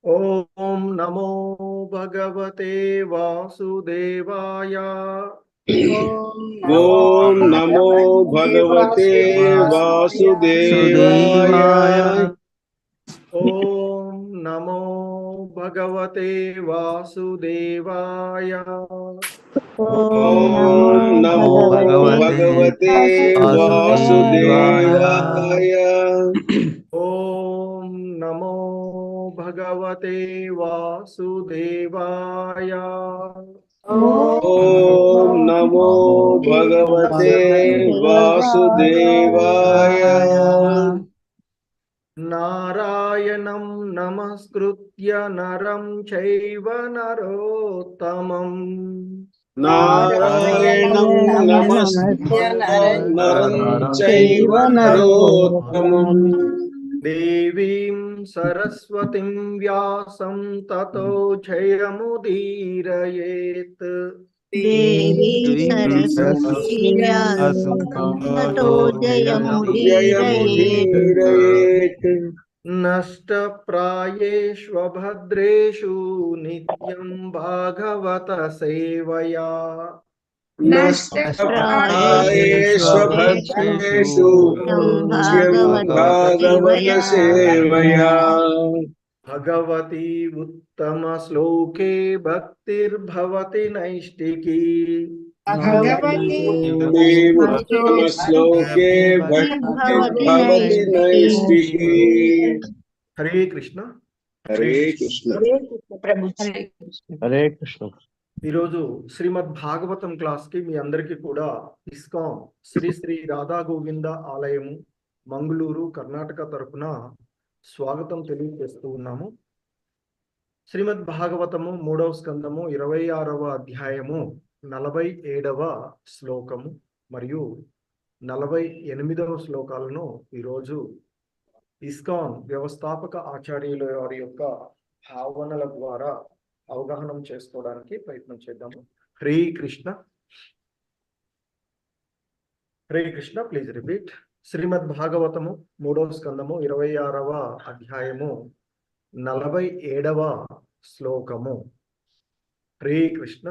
ओम नमो भगवते वासुदेवाय। ओम नमो भगवते वासुदेवाय। ओम नमो भगवते वासुदेवाय। ओम नमो भगवते वासुदेवाय। ओम नमो भगवते वासुदेवाय। ओम नमो भगवते वासुदेवाय। नारायणं नमस्कृत्य नरं चैव नरोत्तमम् नारायणं नमस्कृत्य नरं चैव नरोत्तमम् देवीं सरस्वतीं व्यासं ततो जयमुदीरयेत्। देवी सरस्वती व्यासं ततो जयमुदीरयेत्। जयमुदीरयेत्। नष्टप्रायेष्वभद्रेषु नित्यं भागवत सेवया। नष्टप्रायेषु भद्रेषु नित्यं भागवत सेवया। भगवती उत्तमश्लोके भक्तिर्भवति नैष्टिकी। उत्तमश्लोके भक्तिर्भवति नैष्टिकी। हरे कृष्ण। हरे कृष्ण। हरे कृष्ण। ఈరోజు శ్రీమద్ భాగవతం క్లాస్ కి మీ అందరికీ కూడా ఇస్కాన్ శ్రీ శ్రీ రాధా గోవింద ఆలయము మంగళూరు కర్ణాటక తరపున స్వాగతం తెలియజేస్తూ ఉన్నాము. శ్రీమద్ భాగవతము 3వ స్కందము 26వ అధ్యాయము 47వ శ్లోకము మరియు 48వ శ్లోకాలను ఈరోజు ఇస్కాన్ వ్యవస్థాపక ఆచార్యుల వారి యొక్క భావనల ద్వారా అవగాహన చేసుకోవడానికి ప్రయత్నం చేద్దాము. హరే కృష్ణ. హరే కృష్ణ. Please repeat. శ్రీమద్ భాగవతము 3వ స్కందము 26వ అధ్యాయము 47వ శ్లోకము. హరే కృష్ణ.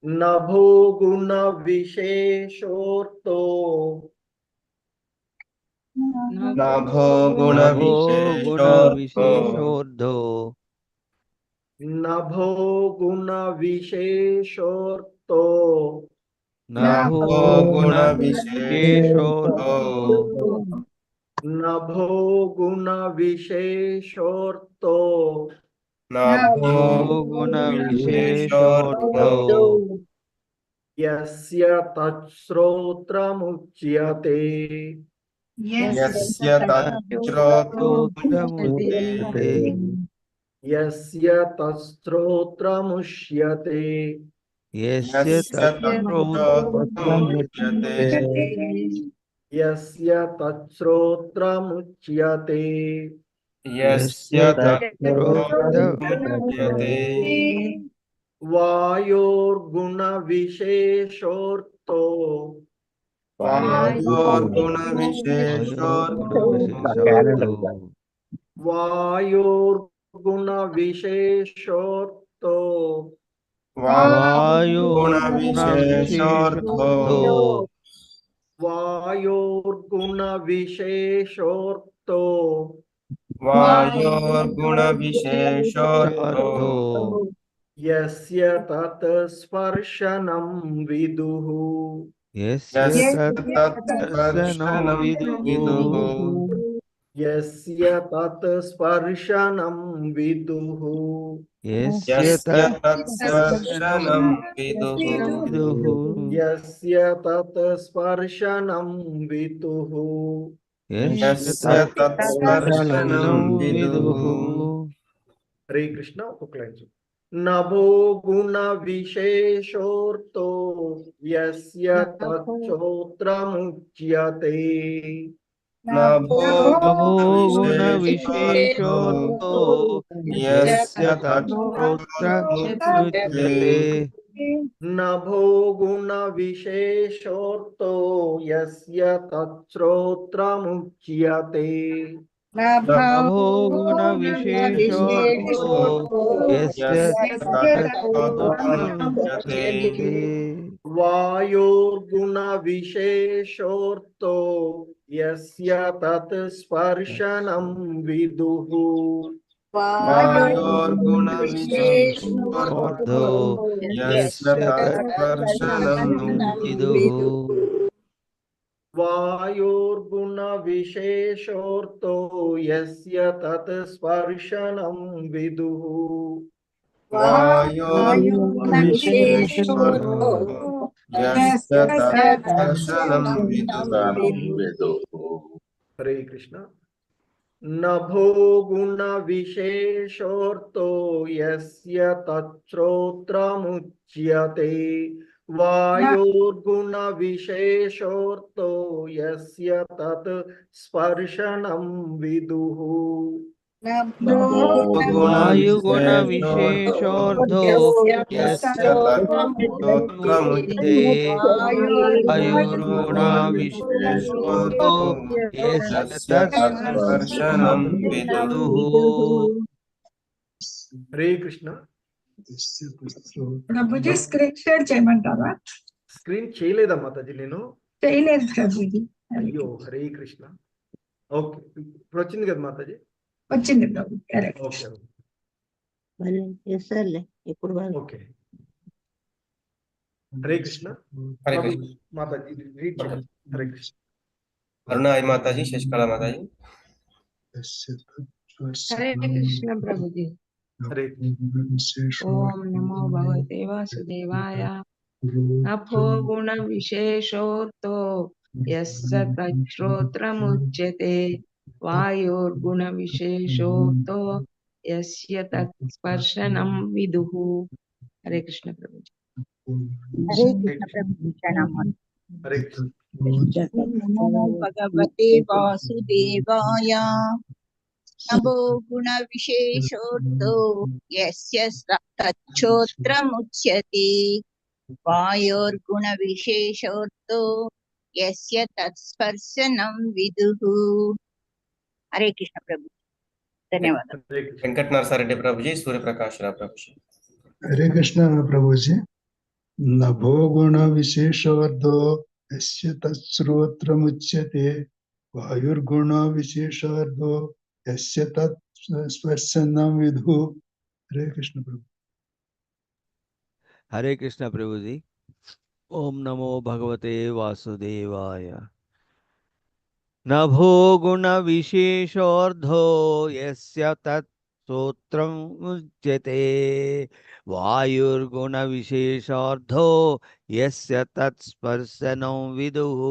నభో గుణ విశేషోర్తో నభో గుణ విశేషోర్ధో నభో గుణ విశేషోర్తో నభో గుణ విశేషోర్ధో నభో గుణ విశేషోర్తో నభో గుణ విశేషోర్ధో యస్య తచ్శ్రోత్రముచ్యతే యస్య తచ్శ్రోత్రముచ్యతే యస్య తచ్శ్రోత్రముచ్యతే యస్య తచ్శ్రోత్రముచ్యతే యస్య తచ్శ్రోత్రముచ్యతే యస్య తచ్శ్రోత్రముచ్యతే వాయోర్గుణ విశేషోర్తో వాయోర్గుణ విశేషోర్ధో వాయోర్గుణ విశేషోర్తో వాయోర్గుణ విశేషోర్ధో వాయోర్గుణ విశేషోర్తో వాయోర్గుణ విశేషోర్ధో యస్య తత్ స్పర్శనం విదుః యస్య తత్స్పర్శనం విదుః యస్య తత్ స్పర్శనం విదుః యస్య తత్స్పర్శనం విదుః యస్య తత్ స్పర్శనం విదుః యస్య తత్స్పర్శనం విదుః. హరే కృష్ణ. ఒక లైన్. నభో గుణ విశేషోర్తో యస్య తచ్చోత్రముచ్యతే నభో గుణ విశేషోర్ధో యస్య తచ్శ్రోత్రముచ్యతే నభో గుణ విశేషోర్తో యస్య తచ్శ్రోత్రముచ్యతే नभो गुणविशेषोऽर्थो यस्य तत्स्तोत्रमुच्यते वायोर्गुणविशेषोऽर्थो यस्य तत् स्पर्शनं विदुः वायोर्गुणविशेषोऽर्थो यस्य तत्स्पर्शनं विदुः वायोर्गुणविशेषोऽर्थो यस्य तत् स्पर्शनं विदुः वायोर्गुणविशेषोऽर्थो यस्य तत्स्पर्शनं विदुः हरे कृष्ण नभो गुणविशेषोऽर्थो यस्य तच्छ्रोत्रमुच्यते वायोर्गुणविशेषोऽर्थो यस्य तत् स्पर्शनं विदुः वायुगुणविशेषोऽर्थो यस्य तत्स्तोत्रमुच्यते वायुर्गुणविशेषोऽर्थो यस्य तत्स्पर्शनं विदुः हरे कृष्ण ప్రభుజీ స్క్రీన్ షేర్ చేయమంటారా? స్క్రీన్ చేయలేదా మాతాజీ నేను చేయలేదు ప్రభుజీ. అయ్యో హరే కృష్ణ ఓకే ఇప్పుడు వచ్చింది కదా మాతాజీ వచ్చింది ప్రభు. కరెక్ట్. ఓకే మళ్ళీ చేస్తారులే ఇప్పుడు ఓకే హరే కృష్ణ హరే కృష్ణ మాతాజీ రీడ్ చేయండి హరే కృష్ణ అరుణాయి మాతాజీ శశికళ మాతాజీ हरे कृष्ण प्रभु जी। हरे ओम नमो भगवते वासुदेवाय। नभो गुण विशेषोऽर्थो यस्य तच्छ्रोत्रमुच्यते वायोर्गुण विशेषोऽर्थो यस्य तत्स्पर्शनं विदुः। हरे कृष्ण प्रभु जी। हरे कृष्ण प्रभु प्रणाम। हरे कृष्ण नमो भगवते वासुदेवाय। नभो गुण विशेषोऽर्थो यस्य तच्छ्रोत्रमुच्यते वायोर्गुण विशेषोऽर्थो यस्य तत्स्पर्शनं विदुः। हरे कृष्ण प्रभु धन्यवाद। हरे कृष्ण వెంకట నరసారెడ్డి ప్రభుజీ సూర్యప్రకాశ్ రావు ప్రభుజీ हरे कृष्ण प्रभु जी। नभो गुण विशेषवर्धो यस्य तत्स्रोत्रमुच्यते वायुर्गुण विशेषवर्धो यस्य तत्स्पर्शनं विदुः। हरे कृष्ण प्रभु। हरे कृष्ण प्रभु जी। ओम नमो भगवते वासुदेवाय। नभो गुण विशेषोऽर्थो यस्य तत्स्तोत्रमुच्यते वायुर्गुण विशेषोऽर्थो यस्य तत्स्पर्शनं विदुः।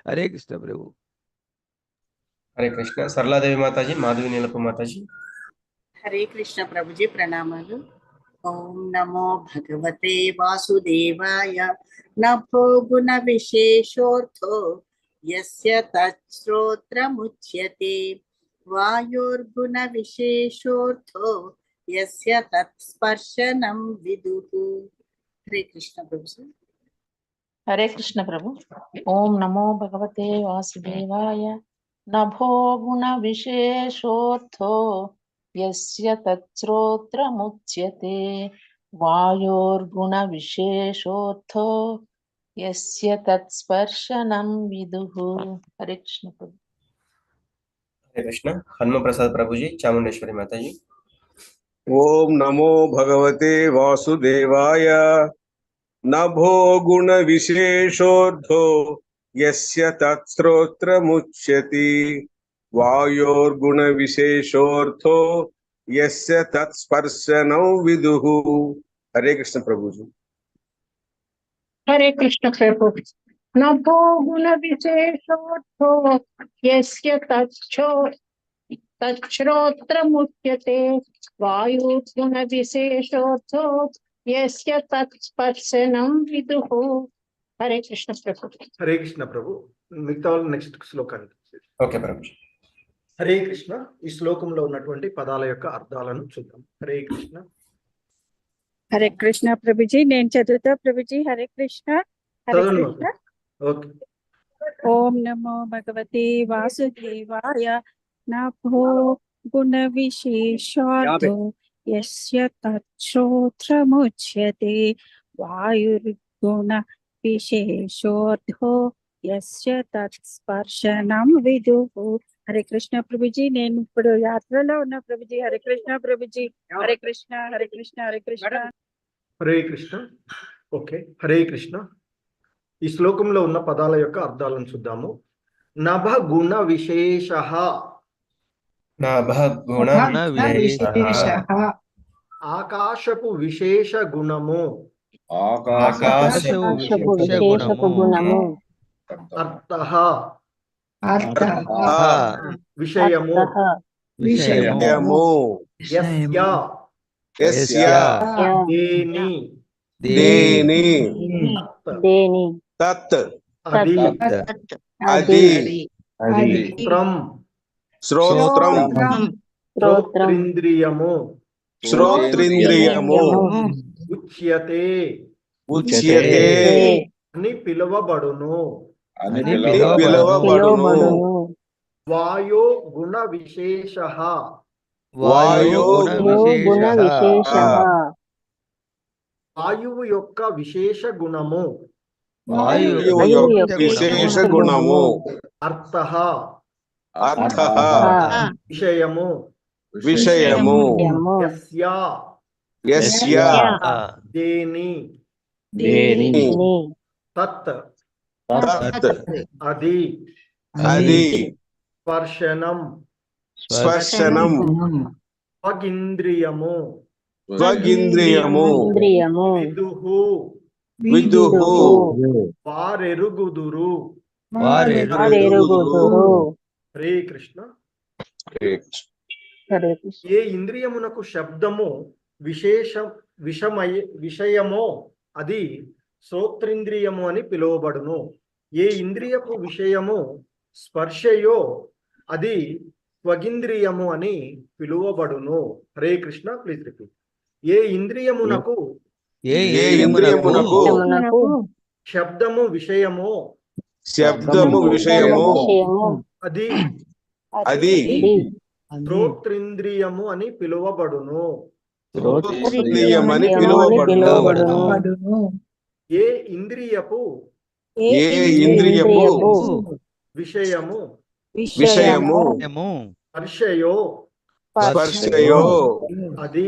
हरे कृष्ण प्रभु। హరే కృష్ణ సరళాదేవి మాతాజీ మాధవి నీలపు మాతాజీ हरे कृष्ण प्रभु जी प्रणामालु। ओम नमो भगवते वासुदेवाय। नभो गुण विशेषोऽर्थो यस्य तच्छ्रोत्रमुच्यते वायोर्गुण विशेषोऽर्थो यस्य तत्स्पर्शनं विदुः। हरे कृष्ण प्रभु जी। हरे कृष्ण प्रभु। ओम नमो भगवते वासुदेवाय। नभो गुण विशेषोऽर्थो यस्य तच्छ्रोत्रमुच्यते वायोर्गुण विशेषोऽर्थो यस्य तत्स्पर्शनं विदुः। हरे कृष्ण प्रभु। హరే కృష్ణ హనుమ ప్రసాద్ ప్రభుజీ చాముండేశ్వరి మాతాజీ ఓం నమో భగవతే వాసుదేవాయ నభో గుణ విశేషోర్థో యస్య తత్స్రోత్రముచ్యతి వాయోర్గుణ విశేషోర్థో యస్య తత్స్పర్శనం విదుః। హరే కృష్ణ ప్రభుజీ। హరే కృష్ణ ప్రభు। నభో గుణ విశేషోర్థో యస్య తచ్ఛ్రోత్రముచ్యతే వాయుర్గుణ విశేషోర్థో యస్య తత్స్పర్శనం విదుః। హరే కృష్ణ ప్రభు। హరే కృష్ణ ప్రభు మిగతా వాళ్ళు నెక్స్ట్ శ్లోకానికి ఓకే ప్రభుజీ హరే కృష్ణ ఈ శ్లోకంలో ఉన్నటువంటి పదాల యొక్క అర్థాలను చూద్దాం హరే కృష్ణ హరే కృష్ణ ప్రభుజీ నేను చదువుతా ప్రభుజీ హరే కృష్ణ హరే చదవండి కృష్ణ ఓకే ఓం నమో భగవతే వాసుదేవాయ నభో గుణ విశేషార్థో యస్య తచ్ఛోత్రముచ్యతే వాయుర్గుణ విశేషోర్థో యస్య తత్స్పర్శనం విదుః. హరే కృష్ణ ప్రభుజీ, నేను ఇప్పుడు యాత్రలో ఉన్న ప్రభుజీ. హరే కృష్ణ ప్రభుజీ. హరే కృష్ణ, హరే కృష్ణ, హరే కృష్ణ. హరే కృష్ణ. ఓకే, హరే కృష్ణ. ఈ శ్లోకంలో ఉన్న పదాల యొక్క అర్థాలను చూద్దాము. నభ గుణ విశేష, నభ గుణ విశేష, ఆకాశపు విశేష గుణము, ఆకాశపు విశేష గుణము, అర్థః విషయము, విషయము, యస్య యస్య దేని దేని తత్ అది అది శ్రోత్రం శ్రోత్రం శ్రోత్రింద్రియము, శ్రోత్రింద్రియము ఉచ్యతే ఉచ్యతే అని పిలువబడును. పిలువబడును. వాయో గుణ విశేష, వాయో గుణ విశేష, వాయువు యొక్క విశేష గుణము, వాయువు యొక్క విశేష గుణము, అర్థః అర్థః విషయము, విషయము, యస్య యస్య దేని తత్ తత్ అది అది స్పర్శనం స్పర్శనం త్వగింద్రియము, త్వగింద్రియము, విదుః విదుః వారెరుగుదురు. హరే కృష్ణ. ఏ ఇంద్రియమునకు శబ్దము విషయమో అది శ్రోత్రింద్రియము అని పిలువబడును. ఏ ఇంద్రియపు విషయము స్పర్శయో అది త్వగింద్రియము అని పిలువబడును. హరే కృష్ణ. Please repeat. ఏ ఇంద్రియమునకు శబ్దము విషయమో అది శ్రోత్రింద్రియము అని పిలువబడును. ఏ ఇంద్రియపు విషయము స్పర్శయో అది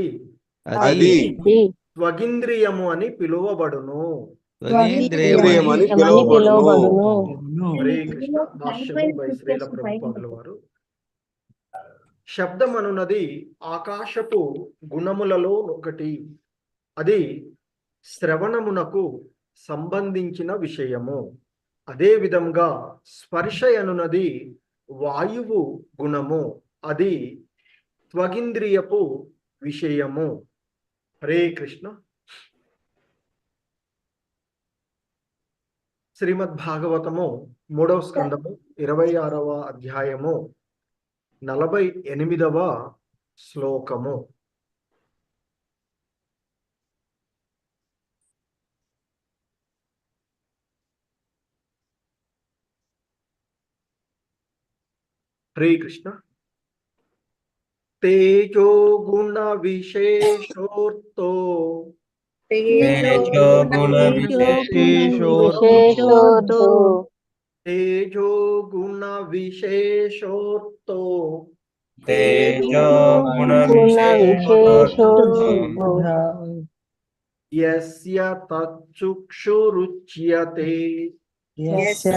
త్వగింద్రియము అని పిలువబడును. హరే కృష్ణ. భాష్యము బై శ్రీల ప్రభుపాదుల వారు. శబ్దం అనున్నది ఆకాశపు గుణములలో ఒకటి. అది శ్రవణమునకు సంబంధించిన విషయము. అదే విధంగా స్పర్శ అనున్నది వాయువు గుణము. అది త్వగింద్రియపు విషయము. హరే కృష్ణ. శ్రీమద్ భాగవతము 3వ స్కందము 26వ అధ్యాయము 48వ శ్లోకము. హరే కృష్ణ. తేజో గుణ విశేషోర్తో తేజో గుణ తేజో గుణ విశేషోర్తో తేజో గుణ విశేషోర్తో యస్య తచ్చుక్షురుచ్యతే యస్య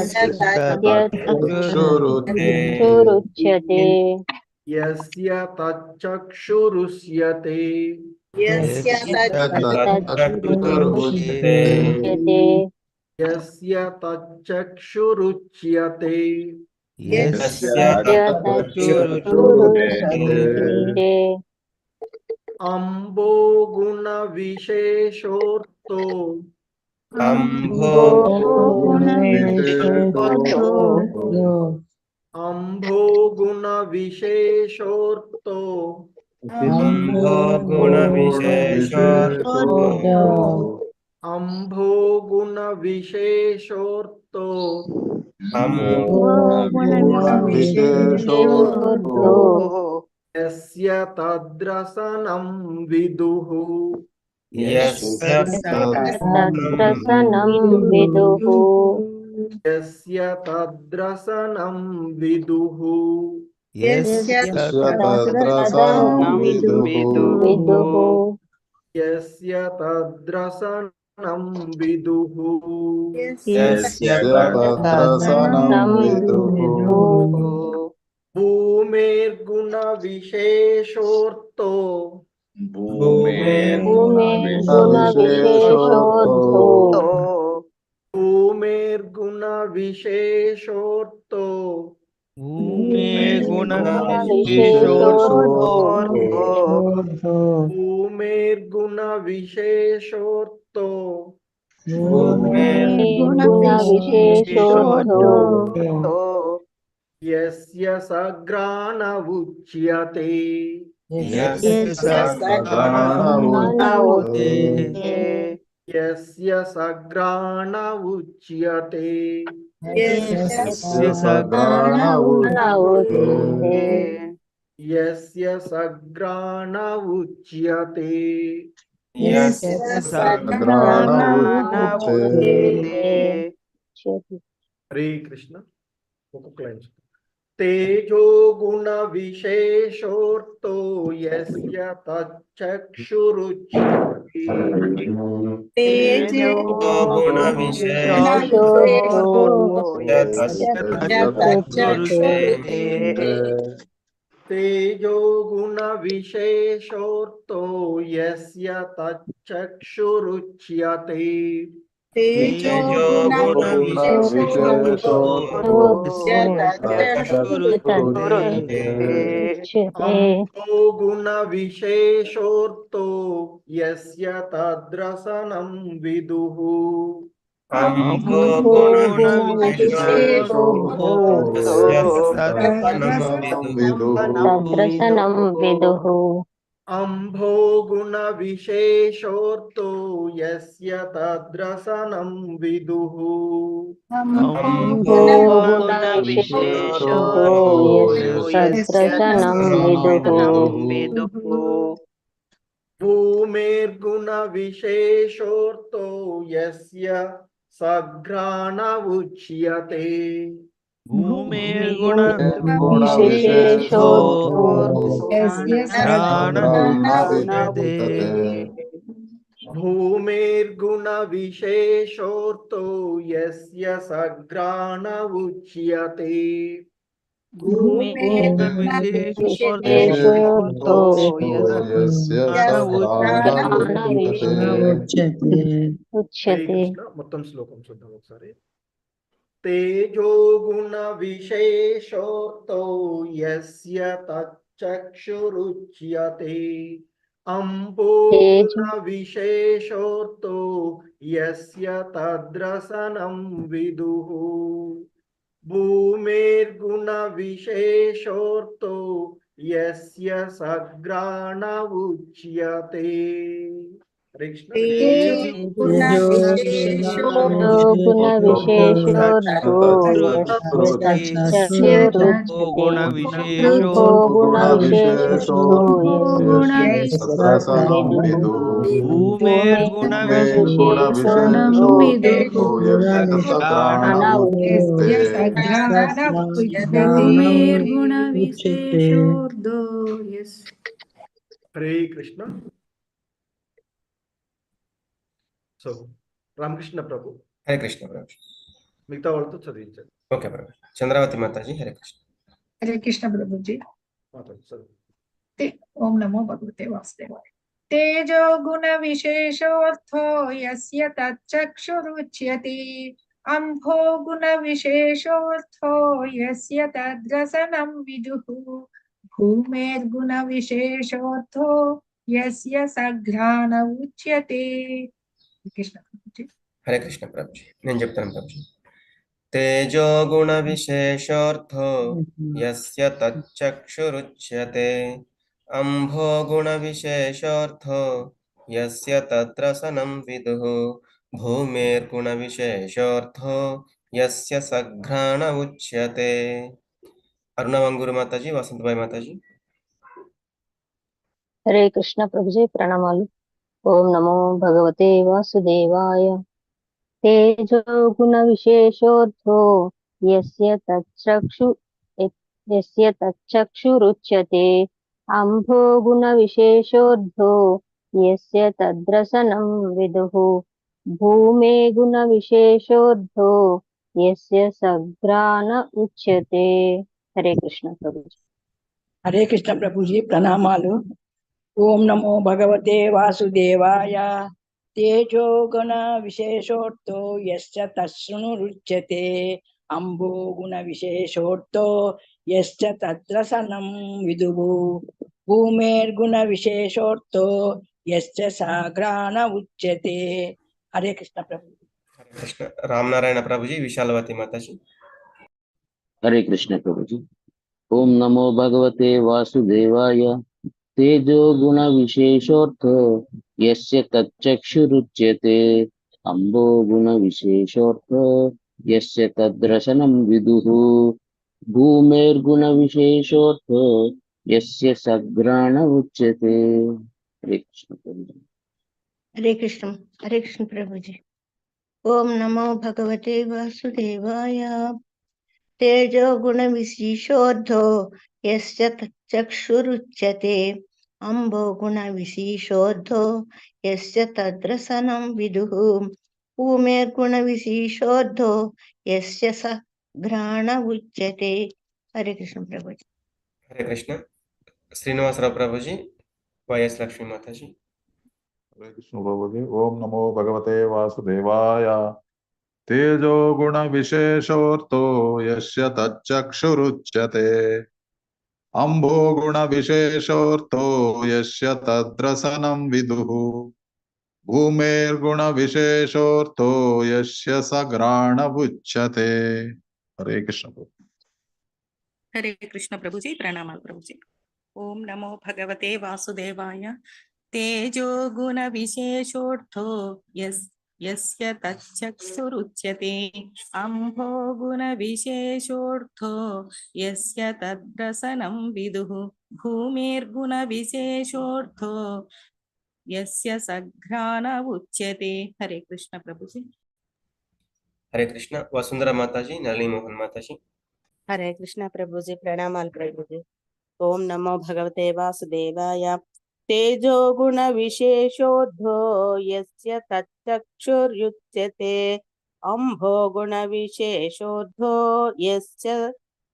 యస్య తచ్చక్షురుష్యతే యస్య తచ్చక్షురుచ్యతే అంబో గుణ విశేషోర్తో అంభో అంభో గుణ విశేషోర్తో అంభో గుణ విశేషోర్తో అంభో గుణ విశేషోర్తో गुणविशेषोऽर्थो यस्य तद्रसनं विदुः यस्य तद्रसनं विदुः यस्य तद्रसनं विदुः यस्य तद्रसनं विदुः यस्य तद्रसनं विदुः यस्य तद्रसनं विदुः भूमेर्गुणविशेषोऽर्थो भूमेर्गुणविशेषोऽर्थो भूमेर्गुणविशेषोऽर्थो गुणविशेषोऽर्थो भूमेर्गुणविशेषोऽर्थो गुणविशेषोऽर्थो यस्य सग्राण उच्यते यस्य सग्राण उच्यते यस्य सग्राण उच्यते हरे कृष्ण तेजो गुण विशेषोऽर्थो यस्य तच्चक्षुरुच्यते तेजो गुणविशेषोऽर्थो तेजो गुण विशेषोऽर्थो यस्य तच्चक्षुरुच्यते तेजो अम्भो गुण विशेषोऽर्थो यस्य तद्रसनं विदुः तद्रसनं विदुः अम्भो गुण विशेषोऽर्थो यस्य तद्रसनं विदुः तद्रसनं विदुः भूमेर्गुण विशेषोऽर्थो यस्य सघ्राण उच्यते भूमेर्गुण विशेषोऽर्थो यस्य सघ्राण उच्यते మొత్తం శ్లోకం చూద్దాం ఒకసారి तेजो गुण विशेषोऽर्थो यस्य तच्चक्षुरुच्यते अम्भो गुण विशेषोऽर्थो यस्य तद्रसनं विदुः भूमेर्गुण विशेषोऽर्थो यस्य सघ्राण उच्यते हरे कृष्ण సో రామకృష్ణ ప్రభు హరే కృష్ణ ప్రభు మిగతా వాళ్ళతో చదివించండి ఓకే ప్రభు చంద్రావతి మాతాజీ హరే కృష్ణ हरे कृष्ण प्रभुजी మాతాజీ ओम नमो भगवते वासुदेवाय तेजो गुण विशेषोऽर्थो यस्य तच्चक्षुरुच्यते अम्भो गुण विशेषोऽर्थो यस्य तद्रसनं विदुः भूमेर्गुण विशेषोऽर्थो यस्य सघ्राण उच्यते कृष्ण प्रभुजी హరే కృష్ణ ప్రభుజీ నేను చెప్తాను ప్రభుజీ తేజో గుణ విశేషోర్థో యస్య తచ్చక్షురుచ్యతే అంభో గుణ విశేషోర్థో యస్య తద్రసనం విదుః భూమిర్గుణ విశేషోర్థో यस्य सघ्राण उच्यते। अरुणा वंगूर माताजी, वसंतबाई माताजी। हरे कृष्ण प्रभुजी प्रणमालु। ओम नमो भगवते वासुदेवाय। तेजो गुण विशेषोऽर्थो यस्य तच्चक्षुरुच्यते अम्भो गुण विशेषोऽर्थो यस्य तद्रसनं विदुः भूमे गुण विशेषोऽर्थो यस्य सघ्राण उच्यते। हरे कृष्ण प्रभु जी। हरे कृष्ण प्रभु जी प्रणमालु। ओम नमो भगवते वासुदेवाय। तेजो गुण विशेषोक्तो यस्य तस्सृणुरुच्यते अम्बो गुण विशेषोक्तो यस्य तद्रसनं विदुः भूमेर्गुण विशेषोक्तो यस्य साग्राण उच्यते। हरे कृष्ण प्रभु। हरे कृष्ण रामनारायण प्रभु जी, विशालवती माताजी। हरे कृष्ण प्रभु जी। ओम नमो भगवते वासुदेवाय। तेजो गुण विशेषोऽर्थो यस्य तच्चक्षुरुच्यते अम्बो गुण विशेषोऽर्थो यस्य तद्रसनं विदुः भूमेर्गुण विशेषोऽर्थो यस्य सघ्राण उच्यते। हरे कृष्ण प्रभु जी। हरे कृष्ण प्रभु जी। ओम नमो भगवते वासुदेवाय। तेजो गुण विशेषोऽर्थो यस्य तच्चक्षुरुच्यते अम्बो गुण विशेषोऽर्थो यस्य तद्रसनं विदुः भूमेर्गुण विशेषोऽर्थो यस्य सघ्राण उच्यते। हरे कृष्ण प्रभु जी। हरे कृष्ण श्रीनिवासराव प्रभु जी, वाईएस लक्ष्मी माताजी। हरे कृष्ण प्रभु जी। ओम नमो भगवते वासुदेवाय। तेजो गुण विशेषोऽर्थो यस्य तच्चक्षुरुच्यते अम्भो गुण विशेषोऽर्थो यस्य तद्रसनं विदुः भूमेर्गुण विशेषोऽर्थो यस्य सघ्राण उच्यते। हरे कृष्ण प्रभु। हरे कृष्ण प्रभु जी प्रणामाल प्रभु जी। ओम नमो भगवते वासुदेवाय। तेजो गुण विशेषोऽर्थो यस्य तच्चक्षुरुच्यते अम्भो गुण विशेषोऽर्थो यस्य तद्रसनं विदुः भूमिर्गुण विशेषोऽर्थो यस्य सघ्राण उच्यते। हरे कृष्ण प्रभु जी। हरे कृष्ण वसुंधरा माताजी, नलिनी मोहन माताजी। हरे कृष्ण प्रभु जी प्रणामाल प्रभु जी। ओम नमो भगवते वासुदेवाय। तेजो गुण विशेषोद्धो यस्य तच्चक्षुर्युच्यते अम्भो गुण विशेषोद्धो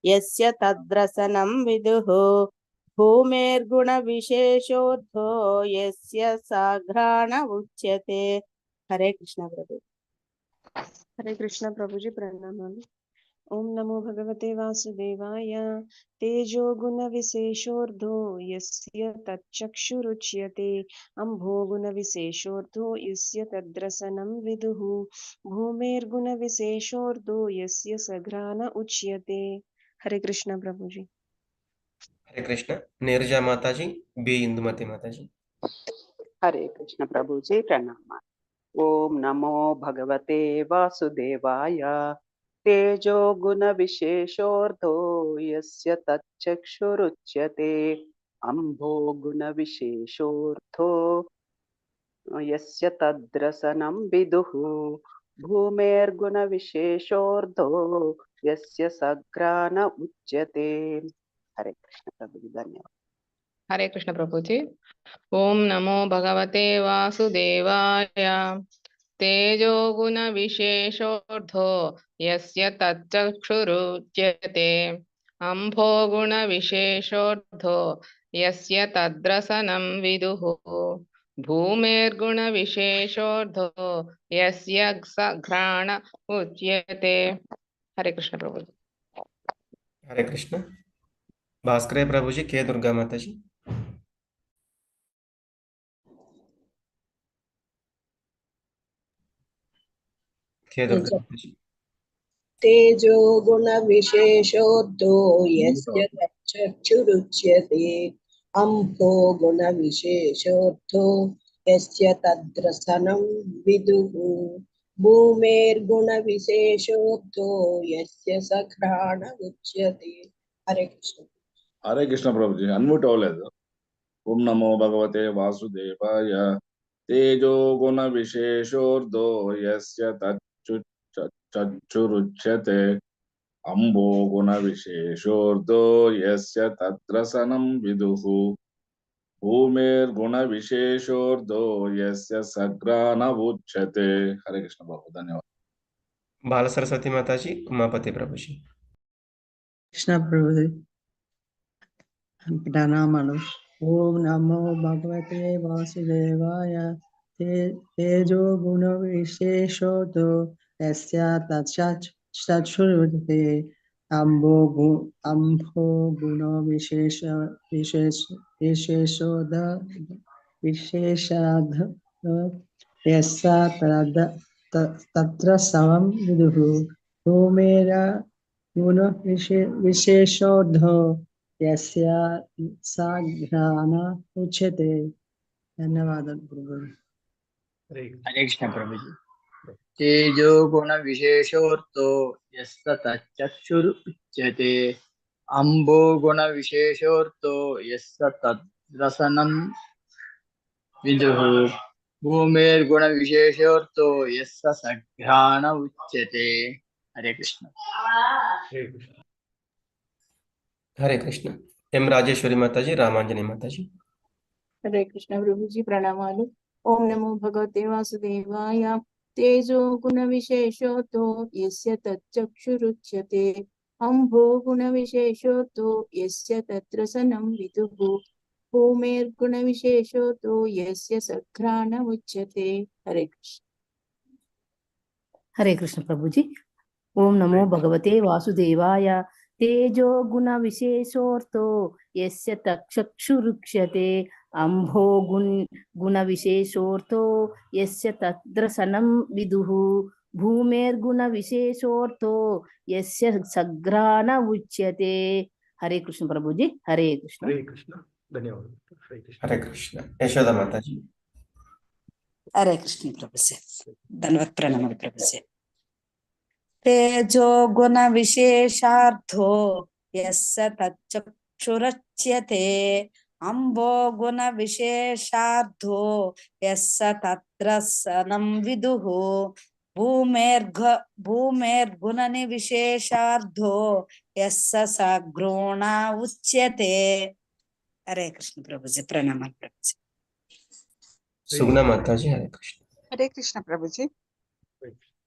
यस्य तद्रसनं विदुः भूमेर्गुण विशेषोद्धो यस्य साघ्राण उच्यते। हरे कृष्ण प्रभु। हरे कृष्ण प्रभु जी प्रणाम। ओम नमो भगवते वासुदेवाय। तेजो गुण विशेषोर्धो यस्य तच्चक्षुरुच्यते अम्भो गुण विशेषोर्धो यस्य तद्रसनं विदुः भूमेर्गुण विशेषोर्धो यस्य सघ्राण उच्यते। हरे कृष्ण प्रभु जी। हरे कृष्ण नीरजा माताजी, बी इंदुमती माताजी। हरे कृष्ण प्रभु जी प्रणाम। ओम नमो भगवते वासुदेवाय। तेजो गुण विशेषोर्धो यस्य तच्चक्षुरुच्यते अम्भो गुण विशेषोर्धो यस्य तद्रसनं विदुः भूमेर्गुण विशेषोर्धो यस्य सघ्राण उच्यते। हरे कृष्ण प्रभु जी धन्यवाद। हरे कृष्ण प्रभु जी। ओम नमो भगवते वासुदेवाय। तेजो गुण विशेषोर्धो यस्य तच्चक्षुरुच्यते अम्भो गुण विशेषोर्धो यस्य तद्रसनं विदुः भूमेर्गुण विशेषोर्धो यस्य सघ्राण उच्यते। हरे कृष्ण प्रभु जी। हरे कृष्ण भास्कर प्रभु जी, के दुर्गा माताजी। के दुर्गा माताजी। तेजो गुण विशेषोद्धो यस्य तच्चक्षुरुच्यते अम्भो गुण विशेषोद्धो यस्य तद्रसनं विदुः భూమేర్గుణవిశేషోర్థో యస్య స ఘ్రాణ ఉచ్యతే. హరే కృష్ణ. హరే కృష్ణ ప్రభుజీ, అన్మ్యూట్ అవ్వలేదు. ఓం నమో భగవతే వాసుదేవాయ తేజో గుణ విశేషోర్ధో యస్య తచ్చురుచ్యతే అంబో గుణ విశేషోర్ధో యస్య తద్రసనం విదుః భూమిర్గుణ విశేషోర్ధో యస్య సగ్రాన ఉచ్యతే. హరే కృష్ణ బాబు, ధన్యవాదాలు. బాల సరస్వతి మాతాజీ, ఉమాపతి ప్రభుజీ. కృష్ణ ప్రభుజీ ప్రణామాలు. ఓం నమో భగవతే వాసుదేవాయ తేజో గుణ విశేషోతో యస్య తచ్చురుతే అంబో గుణ విశేషోద యస్య తత్ర సమం విదుః భూమేర గుణ విశేషోర్ధో యస్య స ఘ్రాణ ఉచ్యతే. ధన్యవాదాలు ప్రభుజీ. హరే కృష్ణ ప్రభుజీ. తేజో గుణ విశేషోర్తో యస్య తచ్చురుచ్యతే అంబో గుణ విశేషోర్తో యస్య తద్రసనం విదుః భూమిర్గుణ విశేషోర్తో యస్య సఘ్రాణ ఉచ్యతే. హరే కృష్ణ. హరే కృష్ణ. ఎం రాజేశ్వరి మాతాజీ, రామాంజని మాతాజీ. హరే కృష్ణ ప్రభుజీ ప్రణామాలు. ఓం నమో భగవతే వాసుదేవాయ తేజో గుణ విశేషోతో యస్య తచ్చక్షురుచ్యతే అంభో గుణ విశేషోతో యస్య తద్రసనం విదుః భూమిర్గుణ విశేషోతో యస్య సఘ్రాణ ఉచ్యతే. హరే కృష్ణ. హరే కృష్ణ ప్రభుజీ. ఓం నమో భగవతే వాసుదేవాయ తేజో గుణ విశేషోర్తో యస్య తక్షురుచ్యతే అంభో గుణ విశేషోర్తో యస్య తద్రసనం విదుః భూమిర్గుణ విశేషోర్తో యస్య సఘ్రాణ ఉచ్యతే. హరే కృష్ణ ప్రభుజీ. హరే కృష్ణ. హరే కృష్ణ. ధన్యవాదాలు. హరే కృష్ణ. యశోద మాతాజీ. హరే కృష్ణ ప్రభుజీ. ధన్యవాద ప్రణామాలు ప్రభుజీ. తేజో గుణ విశేషార్థో యస్య తచ్చక్షురుచ్యతే అంబో గుణ విశేషార్థో యస్య తద్రసనం విదుః భూమిర్గుణ విశేషార్థో యస్య సఘ్రాణ ఉచ్యతే. హరే కృష్ణ ప్రభుజీ. ప్రణామాలు ప్రభుజీ. సుగుణ మాతాజీ. హరే కృష్ణ. హరే కృష్ణ ప్రభుజీ.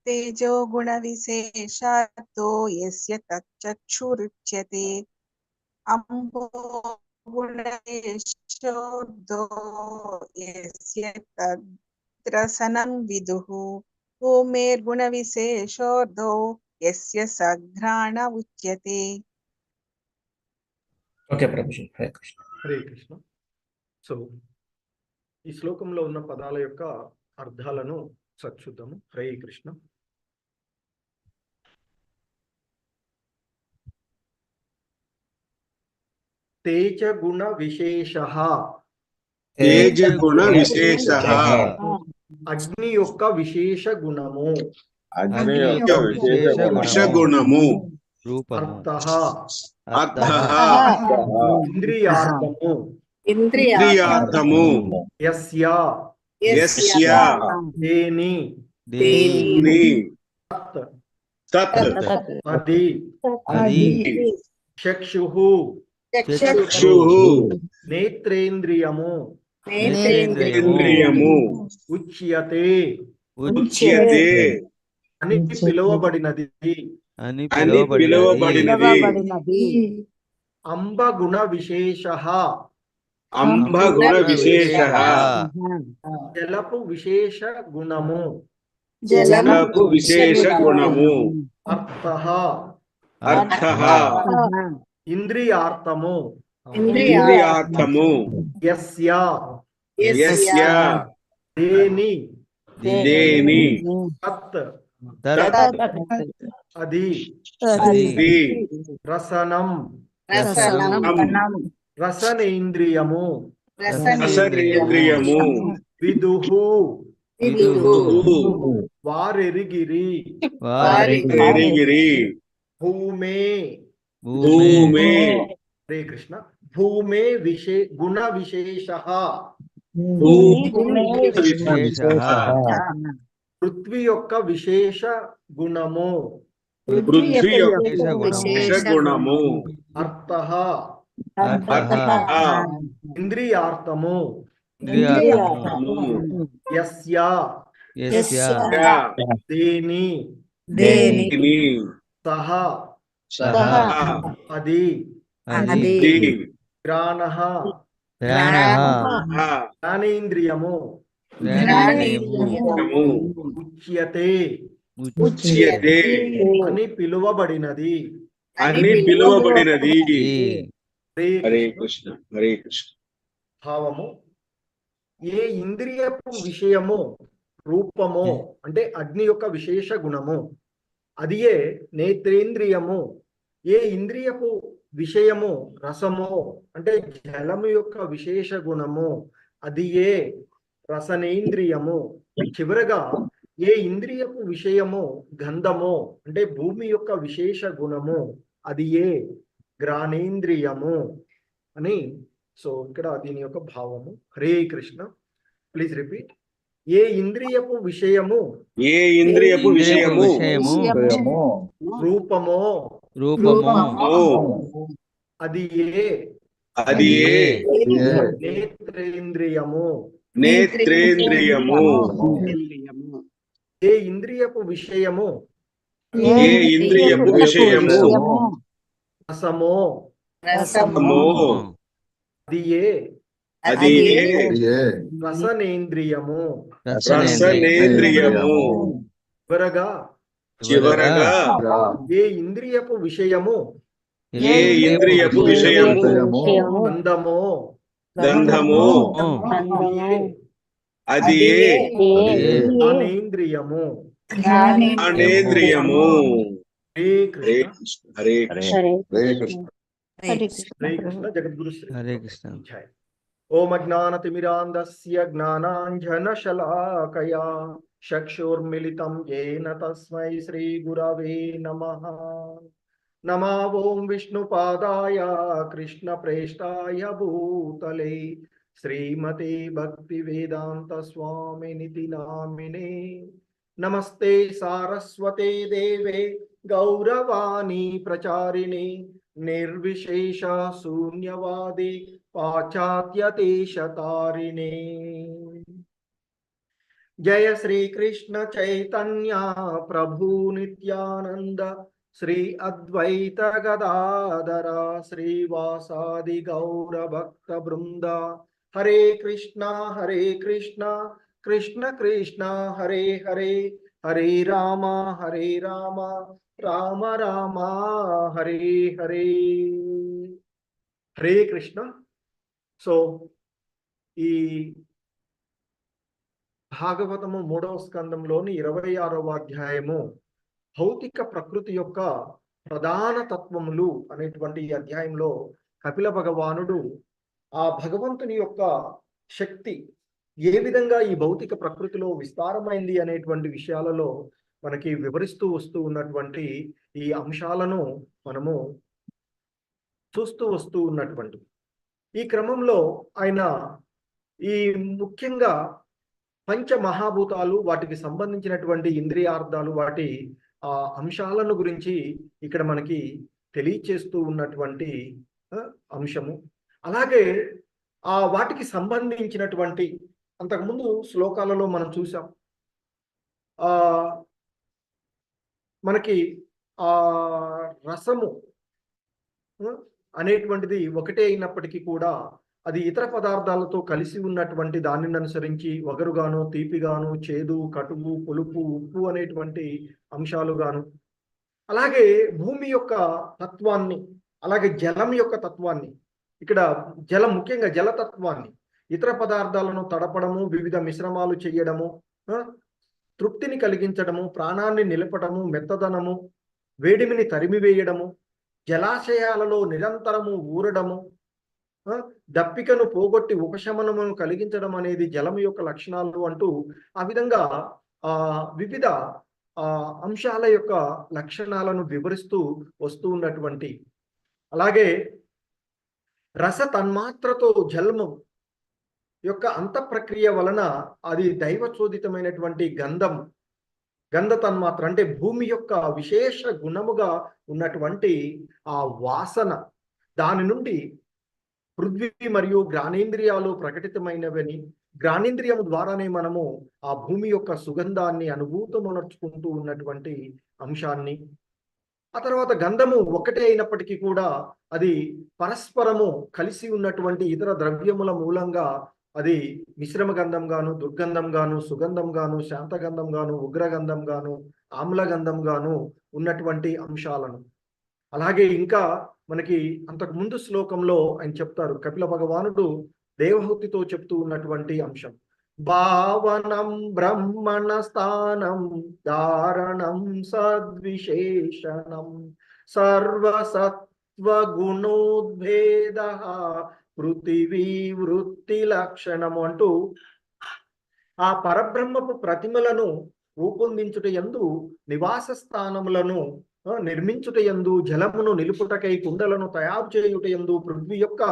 తేజో గుణ విశేషార్థో యస్య తచ్చక్షురుచ్యతే అంబో గుణ విశేషోర్ధో యస్య తద్రసనం విదుః భూమిర్గుణ విశేషోర్ధో యస్య సఘ్రాణ ఉచ్యతే. ఓకే ప్రభుజీ. హరే కృష్ణ. హరే కృష్ణ. సో ఈ శ్లోకంలో ఉన్న పదాల యొక్క అర్థాలను చూద్దాము. హరే కృష్ణ. తేజ గుణ విశేషః. తేజ గుణ విశేషః. అగ్ని యొక్క విశేష గుణము. అగ్ని యొక్క విశేష గుణము. అర్థః. అర్థః. ఇంద్రియార్థము. ఇంద్రియార్థము. యస్య. యస్య. దేని. తత్. అది. చక్షుః. నేత్రేంద్రియము. ఉచ్యతే. అని పిలువబడినది. అంబ గుణ విశేషః. జలపు విశేష గుణము. అర్థః. ఇంద్రియార్థము. యస్య. దేని. తత్. అది. రసనం. రసనేంద్రియము. విదుః. వారెరిగిరి భూమే హరే కృష్ణ భూమే గుణ విశేష పృథ్వీ యొక్క విశేష గుణము అర్థః ఇంద్రియార్థము యస్య దేని సహ అది గ్రాణః జ్ఞానేంద్రియము ఉచ్యతే అని పిలువబడినది హరే కృష్ణ హరే కృష్ణ. భావము ఏ ఇంద్రియపు విషయము రూపము అంటే అగ్ని యొక్క విశేష గుణము అది ఏ నేత్రేంద్రియము ఏ ఇంద్రియపు విషయము రసము అంటే జలము యొక్క విశేష గుణము అది ఏ రసనేంద్రియము చివరగా ఏ ఇంద్రియపు విషయము గంధము అంటే భూమి యొక్క విశేష గుణము అది ఏ గ్రానేంద్రియము అని. సో ఇక్కడ దీని యొక్క భావము. హరే కృష్ణ. Please repeat. ఏ ఇంద్రియపు విషయము రూపమో అది ఏ నేత్రేంద్రియము ఏ ఇంద్రియపు విషయము రసమో అది ఏ రసనేంద్రియము చివరగా ఏ ఇంద్రియపు విషయము గంధమో అది ఏ జ్ఞానేంద్రియము. హరే కృష్ణ. జగద్గురు శ్రీ హరే కృష్ణ. ఓం అజ్ఞానతిమిరాంధస్య జ్ఞానాంజనశలాకయా చక్షుర్మిలితం యేన తస్మై శ్రీ గురవే నమః. నమో ఓం విష్ణుపాదాయ కృష్ణప్రేష్టాయ భూతలే శ్రీమతే భక్తివేదాంత స్వామినితి నామినే. నమస్తే సారస్వతే దేవే గౌరవాణి ప్రచారిణి నిర్విశేష శూన్యవాది పాశ్చాత్యదేశతారిణే. జయ శ్రీ కృష్ణ చైతన్య ప్రభు నిత్యానంద శ్రీ అద్వైత గదాధర శ్రీవాసాది గౌర భక్త బృంద. హరే కృష్ణ కృష్ణ కృష్ణ హరే హరే హరే రామ రామ రామ హరే హరే. హరే కృష్ణ. సో ఈ భాగవతము 3వ స్కందంలోని 26వ అధ్యాయము భౌతిక ప్రకృతి యొక్క ప్రధాన తత్వములు అనేటువంటి ఈ అధ్యాయంలో కపిల భగవానుడు ఆ భగవంతుని యొక్క శక్తి ఏ విధంగా ఈ భౌతిక ప్రకృతిలో విస్తారమైంది అనేటువంటి విషయాలలో మనకి వివరిస్తూ వస్తూ ఉన్నటువంటి ఈ అంశాలను మనము చూస్తూ వస్తూ ఉన్నటువంటి ఈ క్రమంలో ఆయన ఈ ముఖ్యంగా పంచమహాభూతాలు వాటికి సంబంధించినటువంటి ఇంద్రియార్థాలు వాటి అంశాలను గురించి ఇక్కడ మనకి తెలియచేస్తూ ఉన్నటువంటి అంశము. అలాగే వాటికి సంబంధించినటువంటి అంతకుముందు శ్లోకాలలో మనం చూసాం మనకి రసము అనేటువంటిది ఒకటే అయినప్పటికీ కూడా అది ఇతర పదార్థాలతో కలిసి ఉన్నటువంటి దానిని అనుసరించి వగరుగాను తీపిగాను చేదు కటువు పులుపు ఉప్పు అనేటువంటి అంశాలుగాను అలాగే భూమి యొక్క తత్వాన్ని అలాగే జలం యొక్క తత్వాన్ని ఇక్కడ జలం ముఖ్యంగా జలతత్వాన్ని ఇతర పదార్థాలను తడపడము వివిధ మిశ్రమాలు చేయడము తృప్తిని కలిగించడము ప్రాణాన్ని నిలపడము మెత్తదనము వేడిమిని తరిమివేయడము జలాశయాలలో నిరంతరము ఊరడము దప్పికను పోగొట్టి ఉపశమనమును కలిగించడం అనేది జలం యొక్క లక్షణాలు అంటూ ఆ విధంగా వివిధ అంశాల యొక్క లక్షణాలను వివరిస్తూ వస్తూ ఉన్నటువంటి, అలాగే రస తన్మాత్రతో జలము యొక్క అంత ప్రక్రియ వలన అది దైవచోదితమైనటువంటి గంధ తన్మాత్ర అంటే భూమి యొక్క విశేష గుణముగా ఉన్నటువంటి ఆ వాసన, దాని నుండి పృథ్వీ మరియు జ్ఞానేంద్రియాలు ప్రకటితమైనవని, జ్ఞానేంద్రియము ద్వారానే మనము ఆ భూమి యొక్క సుగంధాన్ని అనుభూతమునర్చుకుంటూ ఉన్నటువంటి అంశాన్ని, ఆ తర్వాత గంధము ఒకటే అయినప్పటికీ కూడా అది పరస్పరము కలిసి ఉన్నటువంటి ఇతర ద్రవ్యముల మూలంగా అది మిశ్రమ గంధం గాను, దుర్గంధం గాను, సుగంధం గాను, శాంతగంధం గాను, ఉగ్రగంధం గాను, ఆమ్లగంధం గాను ఉన్నటువంటి అంశాలను. అలాగే ఇంకా మనకి అంతకు ముందు శ్లోకంలో ఆయన చెప్తారు, కపిల భగవానుడు దేవహూతితో చెప్తూ ఉన్నటువంటి అంశం, భావనం బ్రహ్మణ స్థానం ధారణం సద్విశేషణం సర్వసత్వ గుణోద్భేద పృథివీ వృత్తి లక్షణము అంటూ ఆ పరబ్రహ్మపు ప్రతిమలను రూపొందించుట యందు, నివాస స్థానములను నిర్మించుట యందు, జలమును నిలుపుటకై కుండలను తయారు చేయుట యందు పృథ్వీ యొక్క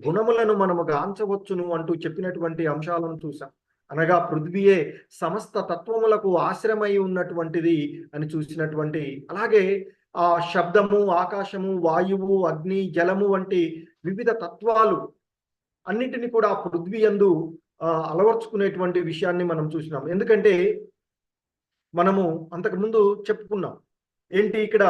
గుణములను మనము గాంచవచ్చును అంటూ చెప్పినటువంటి అంశాలను చూసాం. అనగా పృథ్వీయే సమస్త తత్వములకు ఆశ్రమై ఉన్నటువంటిది అని చూసినటువంటి, అలాగే ఆ శబ్దము, ఆకాశము, వాయువు, అగ్ని, జలము వంటి వివిధ తత్వాలు అన్నింటినీ కూడా పృథ్వీ యందు అలవర్చుకునేటువంటి విషయాన్ని మనం చూసినాం. ఎందుకంటే మనము అంతకుముందు చెప్పుకున్నాం ఏంటి, ఇక్కడ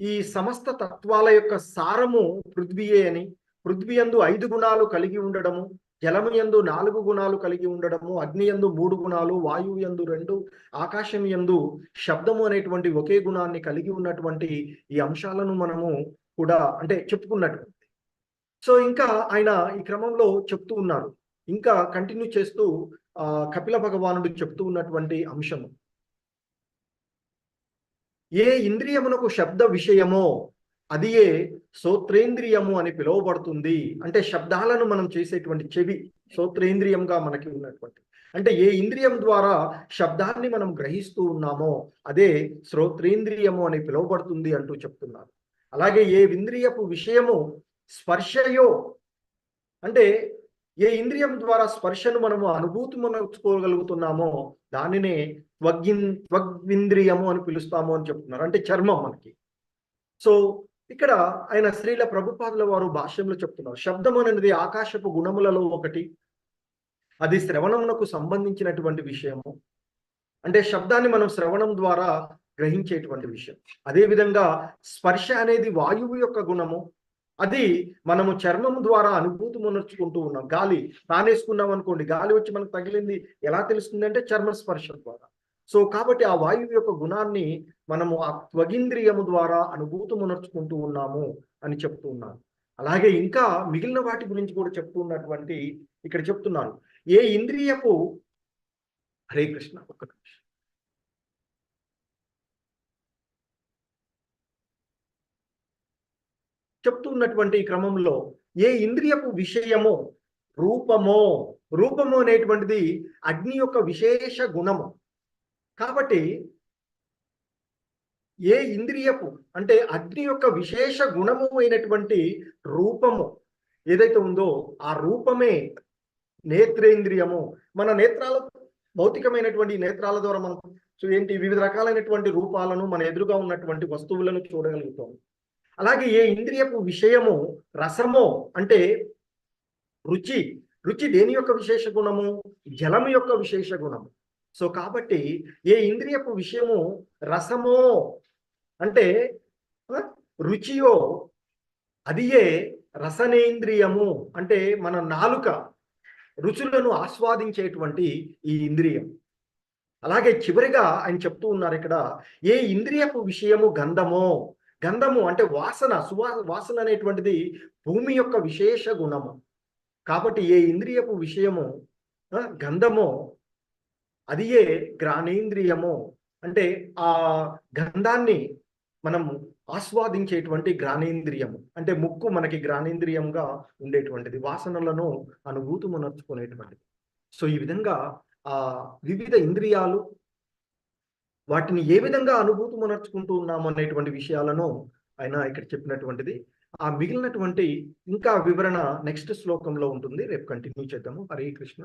ఈ సమస్త తత్వాల యొక్క సారము పృథ్వీయే అని, పృథ్వీ యందు 5 గుణాలు కలిగి ఉండడము, జలము యందు 4 గుణాలు కలిగి ఉండడము, అగ్ని యందు 3 గుణాలు, వాయువు యందు 2, ఆకాశం యందు శబ్దము అనేటువంటి ఒకే గుణాన్ని కలిగి ఉన్నటువంటి ఈ అంశాలను మనము కూడా అంటే చెప్పుకున్నటువంటి. సో ఇంకా ఆయన ఈ క్రమంలో చెప్తూ ఉన్నారు, ఇంకా కంటిన్యూ చేస్తూ కపిల భగవానుడు చెప్తూ ఉన్నటువంటి అంశము, ఏ ఇంద్రియమునకు శబ్ద విషయమో అది ఏ శ్రోత్రేంద్రియము అని పిలువబడుతుంది. అంటే శబ్దాలను మనం చేసేటువంటి చెవి శ్రోత్రేంద్రియంగా మనకి ఉన్నటువంటి, అంటే ఏ ఇంద్రియం ద్వారా శబ్దాన్ని మనం గ్రహిస్తూ ఉన్నామో అదే శ్రోత్రేంద్రియము అని పిలువబడుతుంది అంటూ చెప్తున్నారు. అలాగే ఏ ఇంద్రియపు విషయము స్పర్శయో, అంటే ఏ ఇంద్రియం ద్వారా స్పర్శను మనము అనుభూతిమనర్చుకోగలుగుతున్నామో దానినే త్వగ్వింద్రియము అని పిలుస్తాము అని చెప్తున్నారు, అంటే చర్మం మనకి. సో ఇక్కడ ఆయన శ్రీల ప్రభుపాదుల వారు భాష్యంలో చెప్తున్నారు, శబ్దం అనేది ఆకాశపు గుణములలో ఒకటి, అది శ్రవణమునకు సంబంధించినటువంటి విషయము. అంటే శబ్దాన్ని మనం శ్రవణం ద్వారా గ్రహించేటువంటి విషయం. అదేవిధంగా స్పర్శ అనేది వాయువు యొక్క గుణము, అది మనము చర్మం ద్వారా అనుభూతి మునర్చుకుంటూ ఉన్నాం. గాలి తానేసుకున్నాం అనుకోండి, గాలి వచ్చి మనకు తగిలింది ఎలా తెలుస్తుంది అంటే చర్మ స్పర్శ ద్వారా. సో కాబట్టి ఆ వాయువు యొక్క గుణాన్ని మనము ఆ త్వగింద్రియము ద్వారా అనుభూతి మునర్చుకుంటూ ఉన్నాము అని చెప్తూ ఉన్నాను. అలాగే ఇంకా మిగిలిన వాటి గురించి కూడా చెప్తూ ఉన్నటువంటి ఇక్కడ చెప్తున్నాను, ఏ ఇంద్రియపు, హరే కృష్ణ, ఒక్క నిమిషం, చెప్తున్నటువంటి క్రమంలో ఏ ఇంద్రియపు విషయమో రూపము అనేటువంటిది అగ్ని యొక్క విశేష గుణము. కాబట్టి ఏ ఇంద్రియపు అంటే అగ్ని యొక్క విశేష గుణము అయినటువంటి రూపము ఏదైతే ఉందో ఆ రూపమే నేత్రేంద్రియము. మన నేత్రాల భౌతికమైనటువంటి నేత్రాల ద్వారా మనం ఏంటి వివిధ రకాలైనటువంటి రూపాలను మన ఎదురుగా ఉన్నటువంటి వస్తువులను చూడగలుగుతాం. అలాగే ఏ ఇంద్రియపు విషయము రసమో, అంటే రుచి దేని యొక్క విశేష గుణము? జలము యొక్క విశేష గుణము. సో కాబట్టి ఏ ఇంద్రియపు విషయము రసమో అంటే రుచియో అది ఏ రసనేంద్రియము, అంటే మన నాలుక రుచులను ఆస్వాదించేటువంటి ఈ ఇంద్రియం. అలాగే చివరిగా ఆయన చెప్తూ ఉన్నారు ఇక్కడ, ఏ ఇంద్రియపు విషయము గంధము అంటే వాసన అనేటువంటిది భూమి యొక్క విశేష గుణము. కాబట్టి ఏ ఇంద్రియపు విషయము గంధమో అది ఏ ఘ్రాణేంద్రియము, అంటే ఆ గంధాన్ని మనం ఆస్వాదించేటువంటి ఘ్రాణేంద్రియము, అంటే ముక్కు మనకి ఘ్రాణేంద్రియంగా ఉండేటువంటిది, వాసనలను అనుభూతిమునర్చుకునేటువంటిది. సో ఈ విధంగా వివిధ ఇంద్రియాలు వాటిని ఏ విధంగా అనుభూతిమునర్చుకుంటూ ఉన్నాము అనేటువంటి విషయాలను ఆయన ఇక్కడ చెప్పినటువంటిది. ఆ మిగిలినటువంటి ఇంకా వివరణ నెక్స్ట్ శ్లోకంలో ఉంటుంది, రేపు కంటిన్యూ చేద్దాము. హరే కృష్ణ.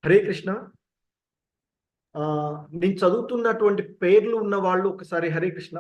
హరే కృష్ణ. నేను చదువుతున్నటువంటి పేర్లు ఉన్న వాళ్ళు ఒకసారి హరే కృష్ణ